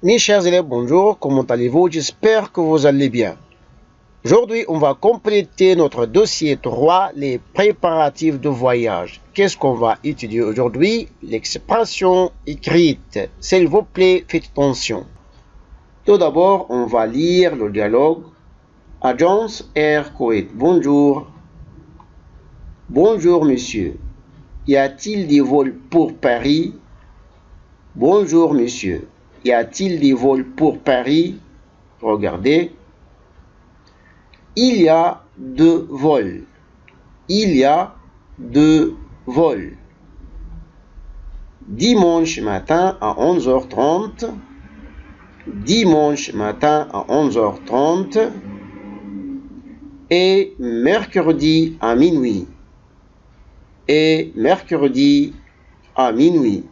Mes chers élèves, bonjour, comment allez-vous? J'espère que vous allez bien. Aujourd'hui, on va compléter notre dossier 3, les préparatifs de voyage. Qu'est-ce qu'on va étudier aujourd'hui? L'expression écrite. S'il vous plaît, faites attention. Tout d'abord, on va lire le dialogue. Agence Air Koweït, bonjour. Bonjour, monsieur. Y a-t-il des vols pour Paris? Bonjour, monsieur. Y a-t-il des vols pour Paris? Regardez. Il y a 2 vols. Il y a 2 vols. Dimanche matin à 11h30. Dimanche matin à 11h30. Et mercredi à minuit. Et mercredi à minuit.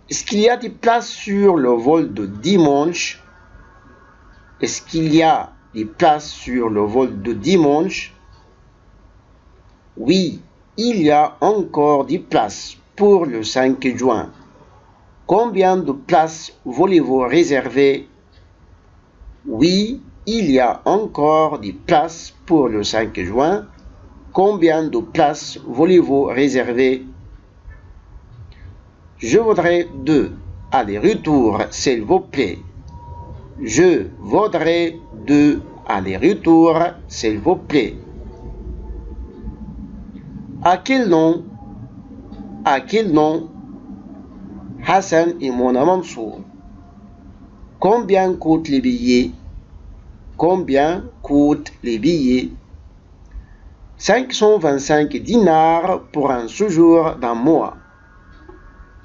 Est-ce qu'il y a des places sur le vol de dimanche? Est-ce qu'il y a des places sur le vol de dimanche? Oui, il y a encore des places pour le 5 juin. Combien de places voulez-vous réserver? Oui, il y a encore des places pour le 5 juin. Combien de places voulez-vous réserver? Je voudrais 2 allers-retours, s'il vous plaît. Je voudrais 2 allers-retours, s'il vous plaît. À quel nom? À quel nom? Hassan et Mona Mansour. Combien coûtent les billets? Combien coûtent les billets? 525 dinars pour un séjour d'un mois.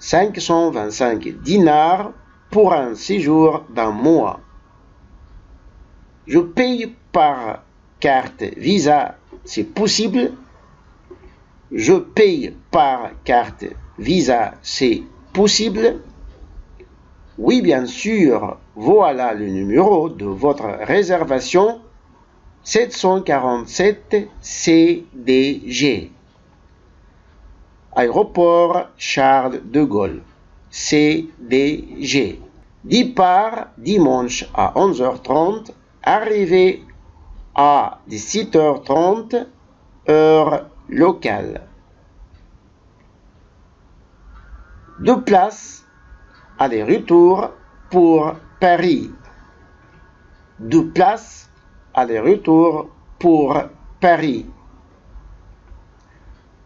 525 dinars pour un séjour d'un mois. Je paye par carte Visa, c'est possible? Je paye par carte Visa, c'est possible? Oui, bien sûr. Voilà le numéro de votre réservation. 747 CDG. Aéroport Charles de Gaulle. CDG. Départ dimanche à 11h30. Arrivée à 17h30. Heure locale. 2 places. Aller-retour pour Paris. 2 places. Aller-retour pour Paris.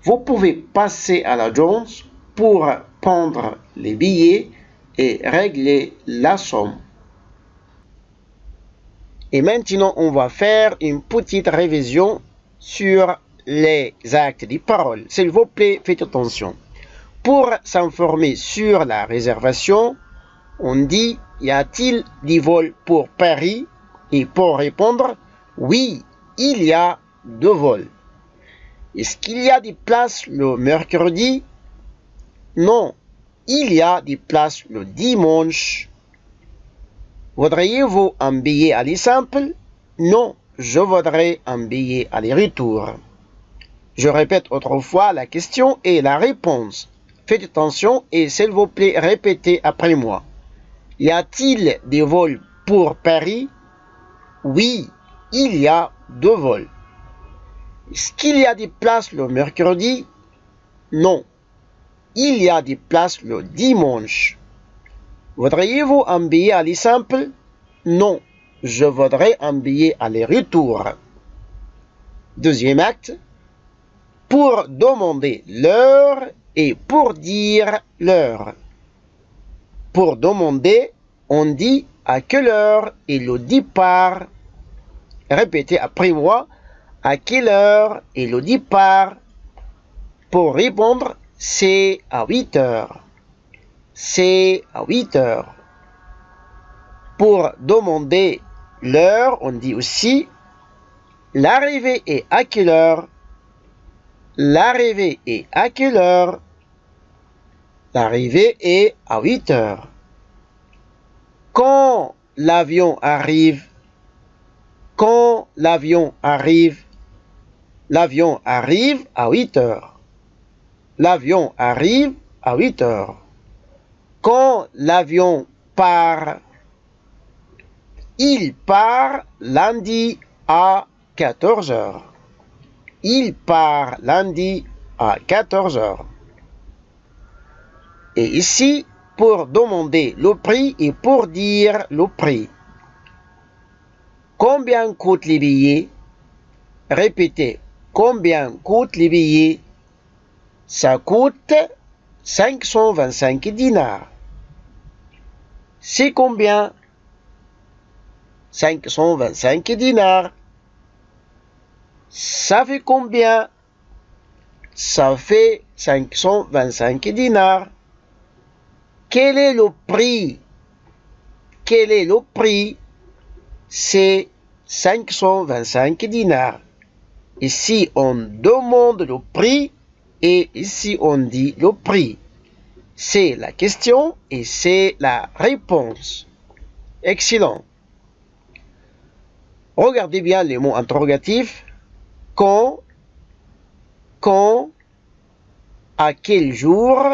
Vous pouvez passer à l'agence pour prendre les billets et régler la somme. Et maintenant, on va faire une petite révision sur les actes des paroles. S'il vous plaît, faites attention. Pour s'informer sur la réservation, on dit « Y a-t-il des vols pour Paris ?» Et pour répondre « Oui, il y a 2 vols. » Est-ce qu'il y a des places le mercredi? Non, il y a des places le dimanche. Voudriez-vous un billet aller simple? Non, je voudrais un billet aller-retour. Je répète autrefois la question et la réponse. Faites attention et s'il vous plaît, répétez après moi. Y a-t-il des vols pour Paris? Oui, il y a 2 vols. Est-ce qu'il y a des places le mercredi? Non. Il y a des places le dimanche. Voudriez-vous un billet aller simple? Non. Je voudrais un billet aller-retour. Deuxième acte. Pour demander l'heure et pour dire l'heure. Pour demander, on dit à quelle heure est le départ. Répétez après moi. À quelle heure est le départ? Pour répondre, c'est à 8 heures. C'est à 8 heures. Pour demander l'heure, on dit aussi l'arrivée est à quelle heure? L'arrivée est à quelle heure? L'arrivée est à 8 heures. Quand l'avion arrive? Quand l'avion arrive? L'avion arrive à 8 heures. L'avion arrive à 8 heures. Quand l'avion part? Il part lundi à 14 heures. Il part lundi à 14 heures. Et ici, pour demander le prix et pour dire le prix. Combien coûtent les billets? Répétez. Combien coûtent les billets? Ça coûte 525 dinars. C'est combien? 525 dinars. Ça fait combien? Ça fait 525 dinars. Quel est le prix? Quel est le prix? C'est 525 dinars. Ici, on demande le prix et ici, on dit le prix. C'est la question et c'est la réponse. Excellent. Regardez bien les mots interrogatifs. Quand, à quel jour,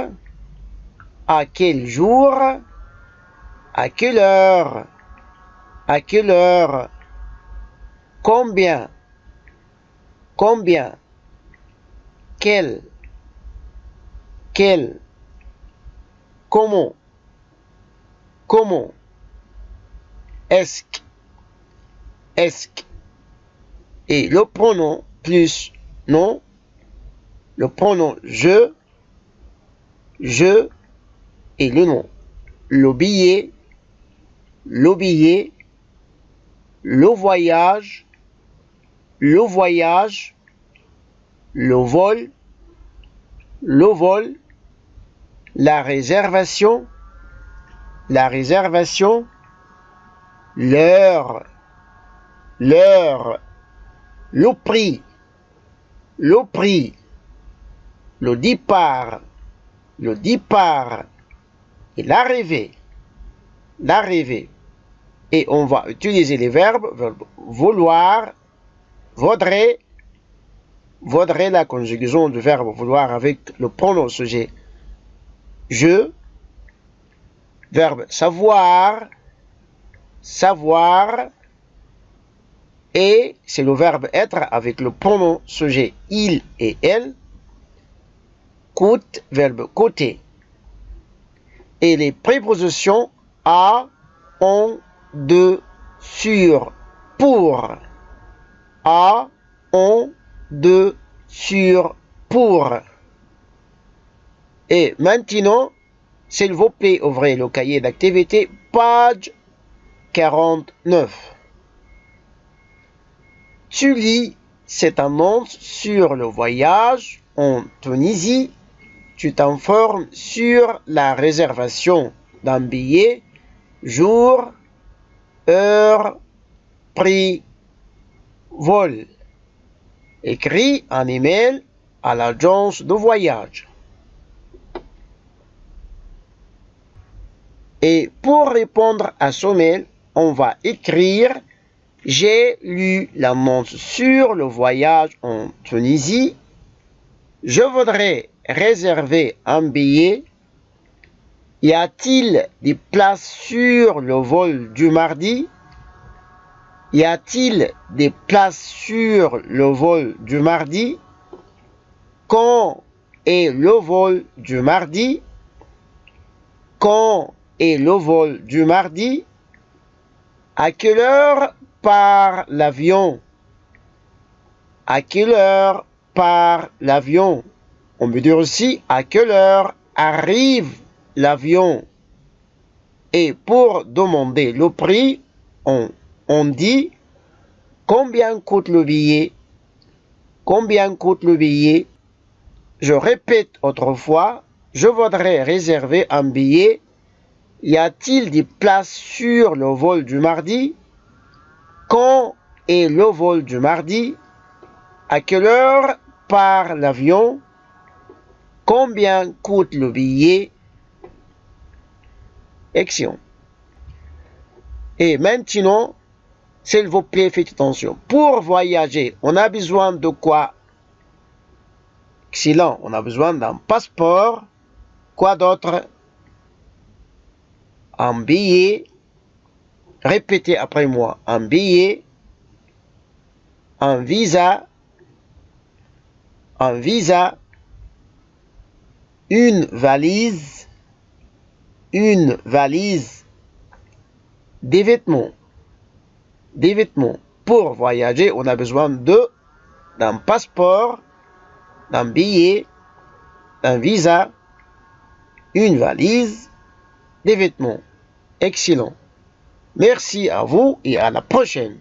à quel jour, à quelle heure, combien, quel, comment, est-ce, et le pronom plus non, le pronom je et le nom, le billet, le voyage, le vol, la réservation, l'heure, le prix, le départ, et l'arrivée. Et on va utiliser les verbes vouloir, vaudrait, la conjugaison du verbe vouloir avec le pronom sujet je, verbe savoir, et c'est le verbe être avec le pronom sujet il et elle, coûte, verbe coûter. Et les prépositions à, on, de, sur, pour. À, on, de, sur, pour. Et maintenant, s'il vous plaît, ouvrez le cahier d'activité, page 49. Tu lis cette annonce sur le voyage en Tunisie. Tu t'informes sur la réservation d'un billet, jour, heure, prix, vol. Écris un email à l'agence de voyage. Et pour répondre à ce mail, on va écrire « J'ai lu l'annonce sur le voyage en Tunisie. Je voudrais réserver un billet. Y a-t-il des places sur le vol du mardi? Y a-t-il des places sur le vol du mardi? Quand est le vol du mardi? Quand est le vol du mardi? À quelle heure part l'avion? À quelle heure part l'avion? On peut dire aussi à quelle heure arrive l'avion. Et pour demander le prix, on dit combien coûte le billet? Combien coûte le billet? Je répète autrefois, je voudrais réserver un billet. Y a-t-il des places sur le vol du mardi? Quand est le vol du mardi? À quelle heure part l'avion? Combien coûte le billet? Action. Et maintenant, s'il vous plaît, faites attention. Pour voyager, on a besoin de quoi? Excellent. On a besoin d'un passeport. Quoi d'autre? un billet. Répétez après moi. Un billet, un visa, une valise, des vêtements. Pour voyager, on a besoin d'un passeport, d'un billet, d'un visa, une valise, des vêtements. Excellent. Merci à vous et à la prochaine.